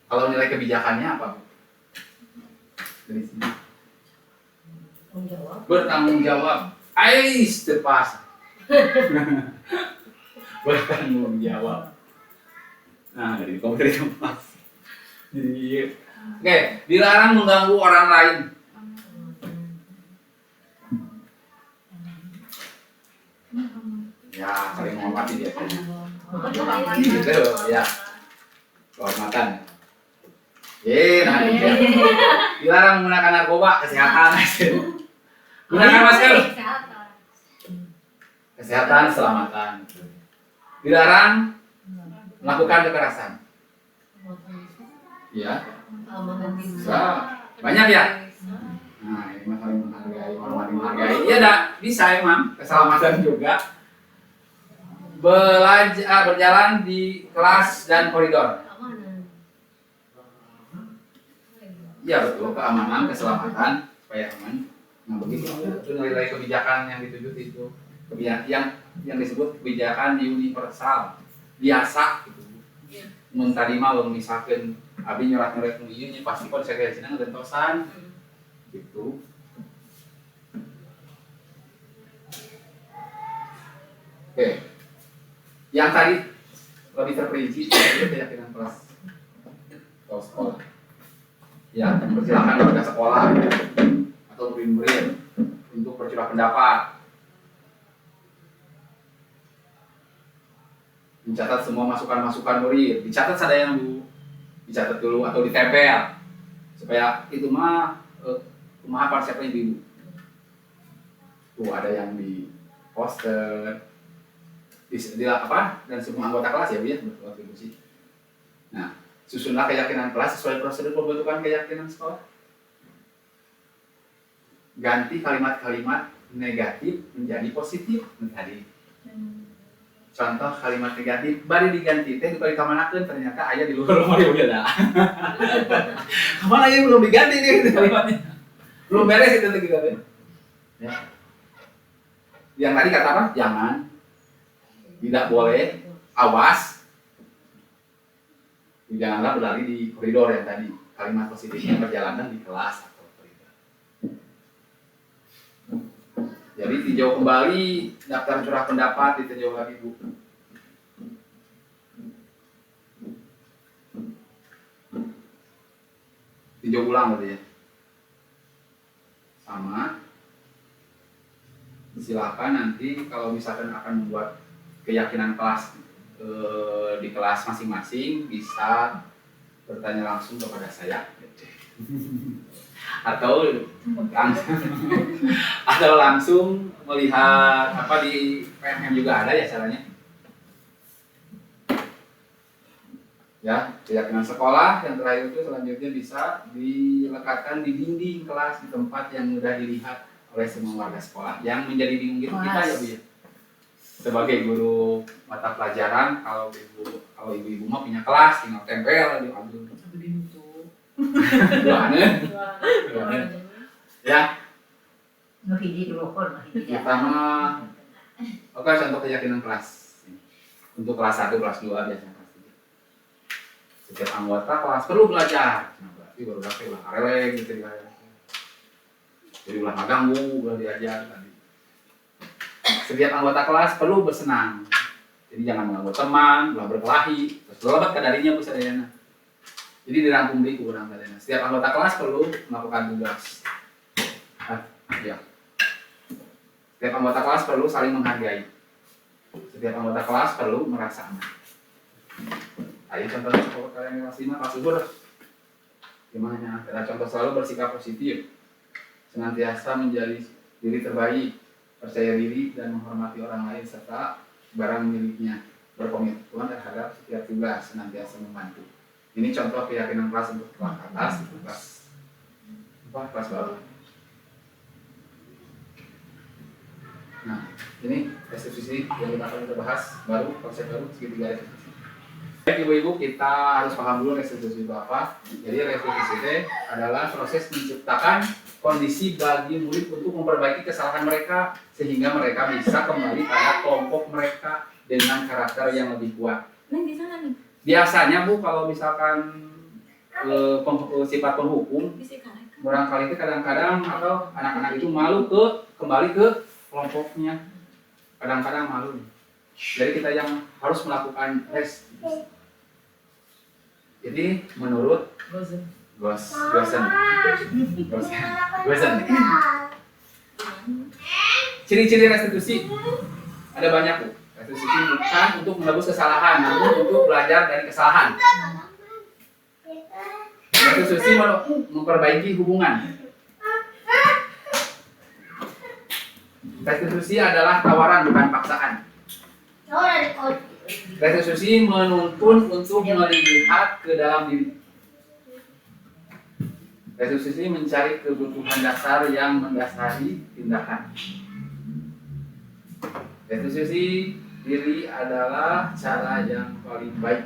Kalau nilai kebijakannya apa Bu? Dari sini. Bertanggung jawab. Ais tepas. Bertanggung jawab. Nah, dari komputer pas. Jadi, oke, dilarang mengganggu orang lain. Ya, saling menghormati biasanya. Gitu, ya. Kehormatan. Nah, dilarang menggunakan narkoba, kesehatan. Gunakan masker. Kesehatan, keselamatan. Dilarang melakukan kekerasan. Ya. Banyak ya. Nah, ini mah saling menghargai, hormati menghargai. Iya, bisa emang keselamatan juga. Berjalan di kelas dan koridor. Iya betul, keamanan, keselamatan, supaya aman. Nah begitu itu nilai kebijakan yang dituju itu yang disebut kebijakan universal biasa gitu. Mun tadi mah misalkan abi nyorat-nyorat nu ieu pasti konsekuensinya ngegentosan gitu. Oke. Yang tadi lebih terperinci itu keyakinan kelas atau sekolah. Ya, persilakan warga sekolah atau murid-murid untuk bercurah pendapat, mencatat semua masukan-masukan murid, dicatat sadayana Bu, dicatat dulu atau ditempel supaya itu mah kumaha konsepnya Ibu. Tuh ada yang di poster, di apa, dan semua anggota kelas ya Bu ya berkontribusi. Nah, susunlah keyakinan kelas sesuai prosedur pembentukan keyakinan sekolah. Ganti kalimat-kalimat negatif menjadi positif tadi. Contoh kalimat negatif, bari diganti teh dibalik kamanakeun ternyata aya di luar rumah ya udah. Kemana ya belum diganti nih kalimatnya. Belum beres itu kita teh. Ya. Yang tadi kata apa? Jangan, tidak boleh, awas. Janganlah berlari di koridor yang tadi. Kalimat positifnya perjalanan di kelas atau koridor. Jadi tinjau kembali daftar curah pendapat, ditinjau lagi Bu. Tinjau ulang berarti ya. Sama. Silakan nanti kalau misalkan akan membuat keyakinan kelas di kelas masing-masing bisa bertanya langsung kepada saya. Atau langsung melihat apa di PMM juga ada ya caranya. Ya, keyakinan sekolah yang terakhir itu selanjutnya bisa dilekatkan di dinding kelas di tempat yang mudah dilihat oleh semua warga sekolah. Yang menjadi bingung gitu kita ya Bu ya. Sebagai guru mata pelajaran kalau ibu-ibu mah punya kelas tinggal tempel di ambil satu dinding tuh. Ya. Nuhiji dulu kon, nuhiji. Pertama, oke contoh keyakinan kelas. Untuk kelas 1, kelas 2 biasanya kelas 3. Setiap anggota kelas perlu belajar. Nah, berarti baru dapat ulah kareleng gitu ya. Jadi ulah ngaganggu, ulah diajar tadi. Setiap anggota kelas perlu bersenang. Jadi jangan mengganggu teman, ulah berkelahi, terus lebat kadarinya Bu sadayana. Jadi dirangkum deui ku urang sadayana. Setiap anggota kelas perlu melakukan tugas. Ya. Setiap anggota kelas perlu saling menghargai. Setiap anggota kelas perlu merasa aman. Ayo contohnya kalau kalian kelas 5 kelas subur. Gimana? Kita contoh selalu bersikap positif. Senantiasa menjadi diri terbaik, percaya diri dan menghormati orang lain serta barang miliknya. Berkomitmen terhadap setiap tugas, senantiasa membantu. Ini contoh keyakinan kelas untuk kelas atas, itu kelas bawah. Nah, ini restitusi yang kita akan bahas baru, konsep baru segitiga restitusi. Baik ibu-ibu, kita harus paham dulu restitusi itu apa. Jadi restitusi itu adalah proses menciptakan kondisi bagi murid untuk memperbaiki kesalahan mereka sehingga mereka bisa kembali pada kelompok mereka dengan karakter yang lebih kuat. Nah, di sana nih. Biasanya Bu, kalau misalkan sifat penghukum, barangkali itu kadang-kadang atau anak-anak itu malu kembali ke kelompoknya, kadang-kadang malu. Jadi kita yang harus melakukan restitusi. Jadi menurut Gosen. Ciri-ciri restitusi ada banyak Bu. Restitusi bukan untuk menebus kesalahan, namun untuk belajar dari kesalahan. Restitusi memperbaiki hubungan. Restitusi adalah tawaran bukan paksaan. Restitusi menuntun untuk melihat ke dalam diri. Restitusi mencari kebutuhan dasar yang mendasari tindakan. Restitusi diri adalah cara yang paling baik.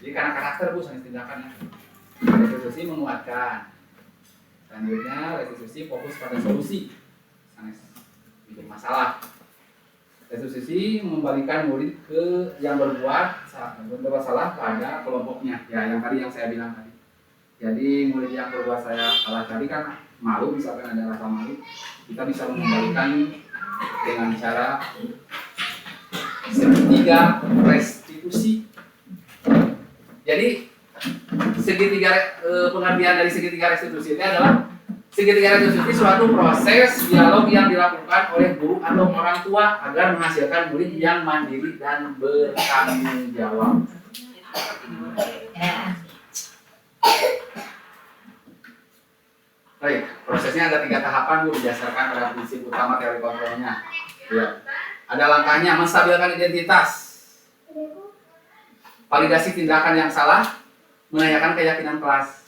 Jadi karena karakter Bu, sanes tindakannya. Restitusi menguatkan. Selanjutnya restitusi fokus pada solusi, sanes bikin masalah. Restitusi mengembalikan murid ke yang berbuat salah pada kelompoknya. Ya, yang tadi yang saya bilang tadi. Jadi murid yang berbuat salah tadi kan malu, misalkan ada rasa malu, kita bisa mengembalikan dengan cara segitiga restitusi. Jadi segitiga pengertian dari segitiga restitusi itu adalah segitiga restitusi suatu proses dialog yang dilakukan oleh guru atau orang tua agar menghasilkan murid yang mandiri dan bertanggung jawab. Baik, prosesnya ada 3 tahapan Bu, berdasarkan pada prinsip utama teori kontrolnya. Ya. Ada langkahnya, menstabilkan identitas, validasi tindakan yang salah, menanyakan keyakinan kelas.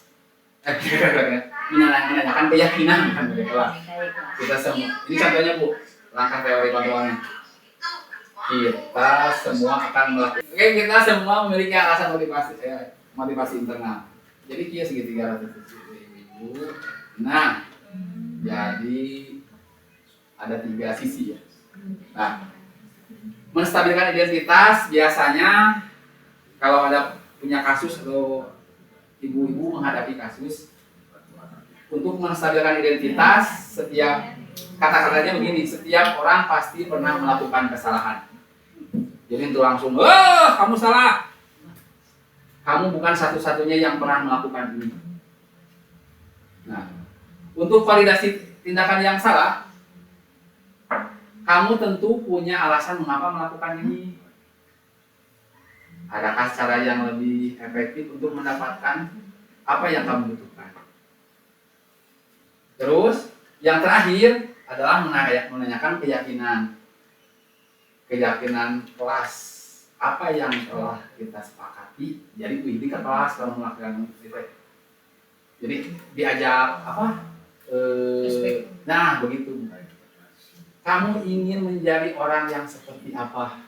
Menanyakan keyakinan dari kelas. Kita semua, ini contohnya Bu, langkah teori kontrolnya. Kita semua akan melakukan. Oke, kita semua memiliki alasan motivasi internal. Jadi kia segitiga rata ibu. Nah, jadi ada 3 sisi ya. Nah, menstabilkan identitas biasanya kalau ada punya kasus atau ibu-ibu menghadapi kasus untuk menstabilkan identitas, setiap kata-katanya begini, setiap orang pasti pernah melakukan kesalahan. Jadi itu langsung, kamu salah. Kamu bukan satu-satunya yang pernah melakukan ini. Nah, untuk validasi tindakan yang salah, kamu tentu punya alasan mengapa melakukan ini. Adakah cara yang lebih efektif untuk mendapatkan apa yang kamu butuhkan? Terus, yang terakhir adalah menanyakan keyakinan. Keyakinan kelas. Apa yang telah kita sepakati, jadi ini ke kelas kalau melakukan itu. Jadi diajak apa? Nah, begitu. Kamu ingin menjadi orang yang seperti apa?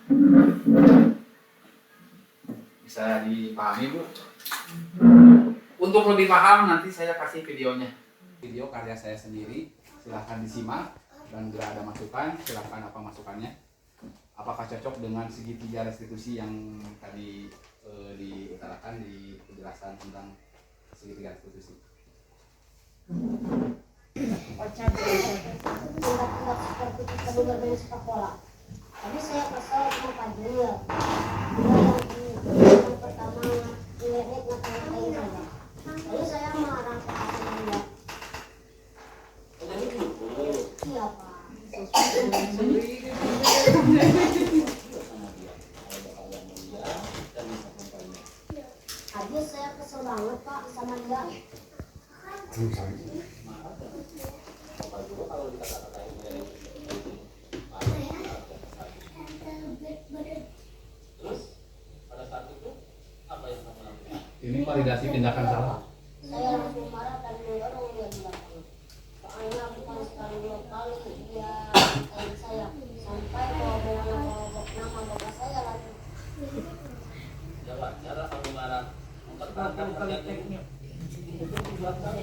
Bisa dipahami Bu? Untuk lebih paham nanti saya kasih videonya. Video karya saya sendiri, silahkan disimak dan bila ada masukan silahkan apa masukannya. Apakah cocok dengan segitiga restitusi yang tadi diutarakan di penjelasan tentang segitiga restitusi? Tindak-tindak seperti kita bermain sepak bola. Tadi saya kesal sama Pak Junior. Dia yang pertama ngeliat ngatain saya. Lalu saya melarang ke hasil dia. Iya Pak. Tadi saya kesel banget Pak sama dia. Ini validasi tindakan salah. Saya langsung marah dan mendorong dia di belakang. Soalnya bukan sekali 2 kali dia katain saya sampai kalau bilang nama bapak saya lagi. Jawab, cara kamu marah mempertahankan kerjanya. Iya Pak.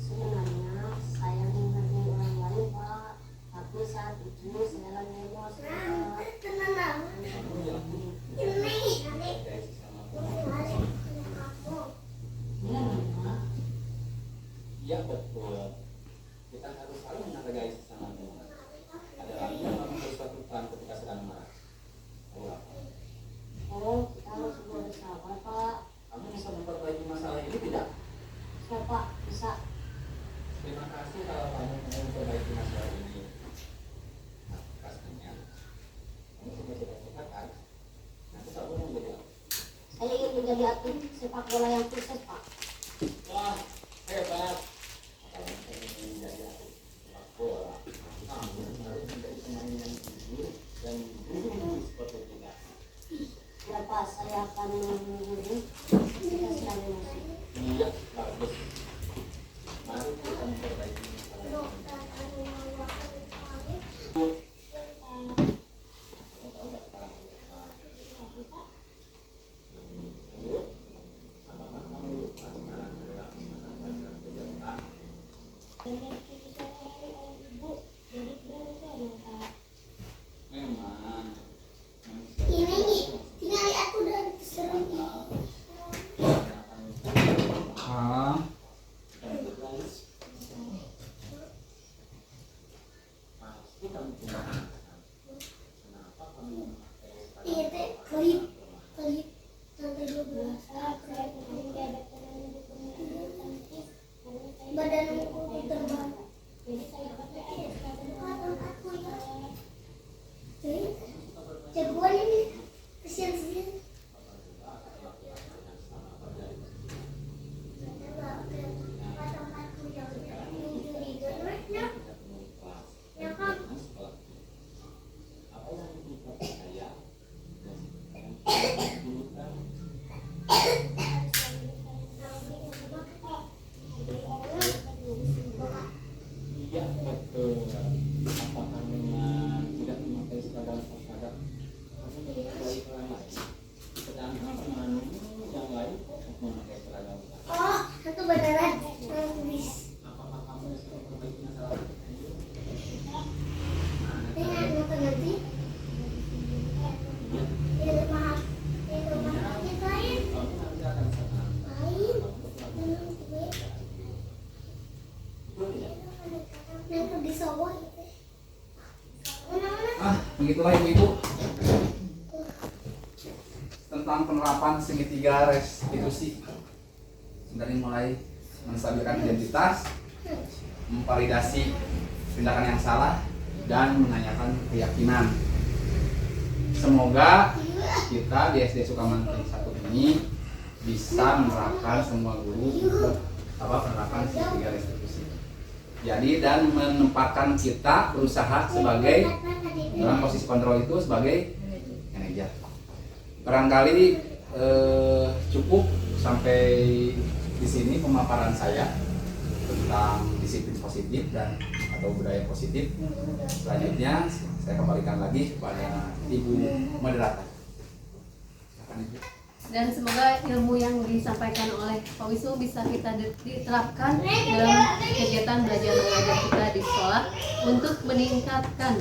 Sebenarnya saya menghargai orang lain Pak, tapi saat itu saya lagi emosi Pak. Iya betul. Kita harus saling menghargai sesama kita. Ada lagi yang harus lakukan ketika sedang marah. Oh, kita harus bersabar Pak. Kamu bisa memperbaiki masalah ini tidak? Saya Pak bisa. Terima kasih kalau kamu mau memperbaiki masalah ini. Nah, pastinya kamu sudah suka kan? Nanti kamu yang menjadi apa? Saya ingin menjadi atlet sepak bola yang sukses Pak. Wah, hebat. Kalau kamu ingin menjadi atlet sepak bola, kamu harus menjadi pemain yang jujur dan jujur seperti kita. Ya Pak, saya akan menghubungi jika sedang emosi. Iya, bagus. Mari kita memperbaiki masalah ini. Memang Ini lihat udah serem. Kelip lantai 12. Saya kemarin diadakan badan aku terbang. Jadi saya pakai tempatku ya. Jadi jagoan ini kesian sendiri. Apakah dengan tidak memakai seragam olahraga sedangkan dengan yang lain memakai seragam olahraga? Oh, itu beneran tulis. Apakah kamu bisa memperbaiki masalah Dengan nonton nanti. Di rumah sakit lain. kamu nanti akan senang? Lain. Nanti di sawah gitu. Begitulah ibu-ibu tentang penerapan segitiga restitusi dari mulai menstabilkan identitas, memvalidasi tindakan yang salah, dan menanyakan keyakinan. Semoga kita di SD Sukamantri 1 ini bisa menerapkan semua guru penerapan segitiga restitusi. Jadi dan menempatkan kita berusaha sebagai dalam posisi kontrol itu sebagai manajer. Barangkali cukup sampai di sini pemaparan saya tentang disiplin positif dan atau budaya positif. Selanjutnya saya kembalikan lagi kepada Ibu moderator. Silakan Ibu. Dan semoga ilmu yang disampaikan oleh Pak Wisnu bisa kita diterapkan dalam kegiatan belajar mengajar kita di sekolah untuk meningkatkan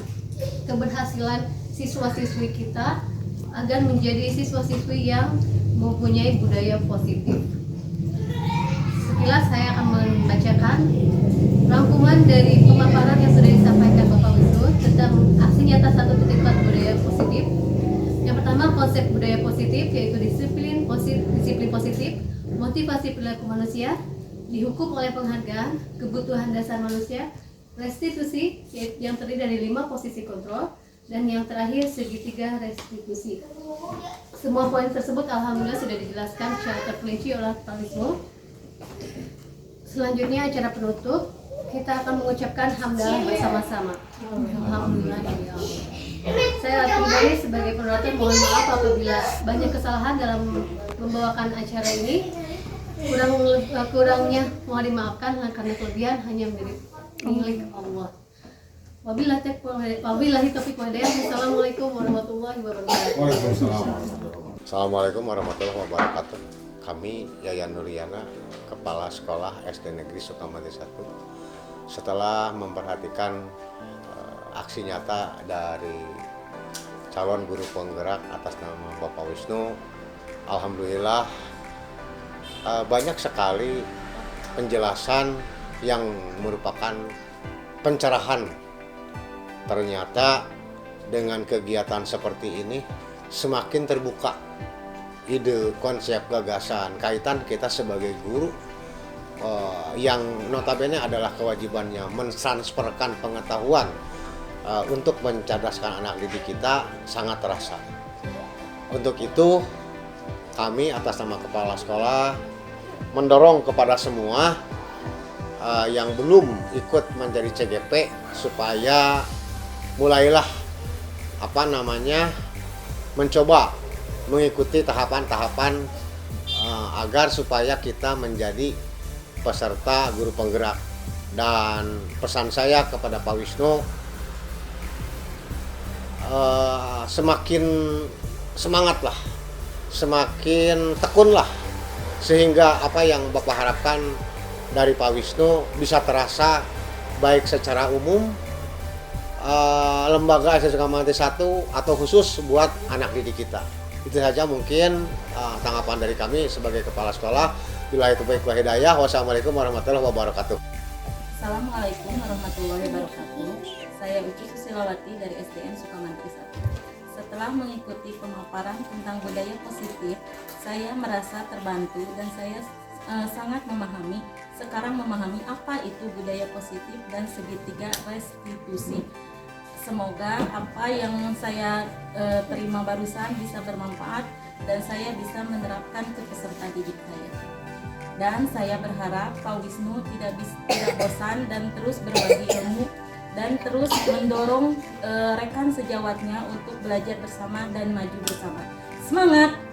keberhasilan siswa-siswi kita agar menjadi siswa-siswi yang mempunyai budaya positif. Sekilas saya akan membacakan rangkuman dari pemaparan yang sudah disampaikan Bapak Wisnu tentang aksi nyata 1.4 budaya positif. Yang pertama, konsep budaya positif yaitu disiplin positif, motivasi perilaku manusia, dihukum oleh penghargaan, kebutuhan dasar manusia, restitusi yang terdiri dari 5 posisi kontrol, dan yang terakhir segitiga restitusi. Semua poin tersebut alhamdulillah sudah dijelaskan secara terperinci oleh Pak Wisnu. Selanjutnya acara penutup, kita akan mengucapkan hamdalah bersama-sama. Alhamdulillah ya Allah. Saya pribadi sebagai moderator mohon maaf apabila banyak kesalahan dalam membawakan acara ini. Kurangnya mohon dimaafkan karena kelebihan hanya milik Allah. Wabillahi taufiq wal hidayah. Assalamualaikum warahmatullahi wabarakatuh. Waalaikumsalam. Assalamualaikum warahmatullahi wabarakatuh. Kami Yayan Nuriana, Kepala Sekolah SD Negeri Sukamantri 1. Setelah memperhatikan aksi nyata dari calon guru penggerak atas nama Bapak Wisnu, alhamdulillah banyak sekali penjelasan yang merupakan pencerahan. Ternyata dengan kegiatan seperti ini semakin terbuka ide, konsep, gagasan, kaitan kita sebagai guru yang notabene adalah kewajibannya mentransferkan pengetahuan untuk mencerdaskan anak didik kita sangat terasa. Untuk itu kami atas nama kepala sekolah mendorong kepada semua yang belum ikut menjadi CGP supaya mulailah mencoba mengikuti tahapan-tahapan agar supaya kita menjadi peserta guru penggerak. Dan pesan saya kepada Pak Wisnu, semakin semangatlah, semakin tekunlah, sehingga apa yang Bapak harapkan dari Pak Wisnu bisa terasa baik secara umum, lembaga SD Sukamantri 1 atau khusus buat anak didik kita. Itu saja mungkin tanggapan dari kami sebagai kepala sekolah. Billahi taufiq wal hidayah. Wassalamualaikum warahmatullahi wabarakatuh. Assalamualaikum warahmatullahi wabarakatuh. Saya Uci Susilawati dari SDN Sukamantri 1. Setelah setelah mengikuti pemaparan tentang budaya positif, saya merasa terbantu dan saya sangat sekarang memahami apa itu budaya positif dan segitiga restitusi. Semoga apa yang saya terima barusan bisa bermanfaat dan saya bisa menerapkan ke peserta didik saya. Dan saya berharap Pak Wisnu tidak bosan dan terus berbagi ilmu dan terus mendorong rekan sejawatnya untuk belajar bersama dan maju bersama. Semangat!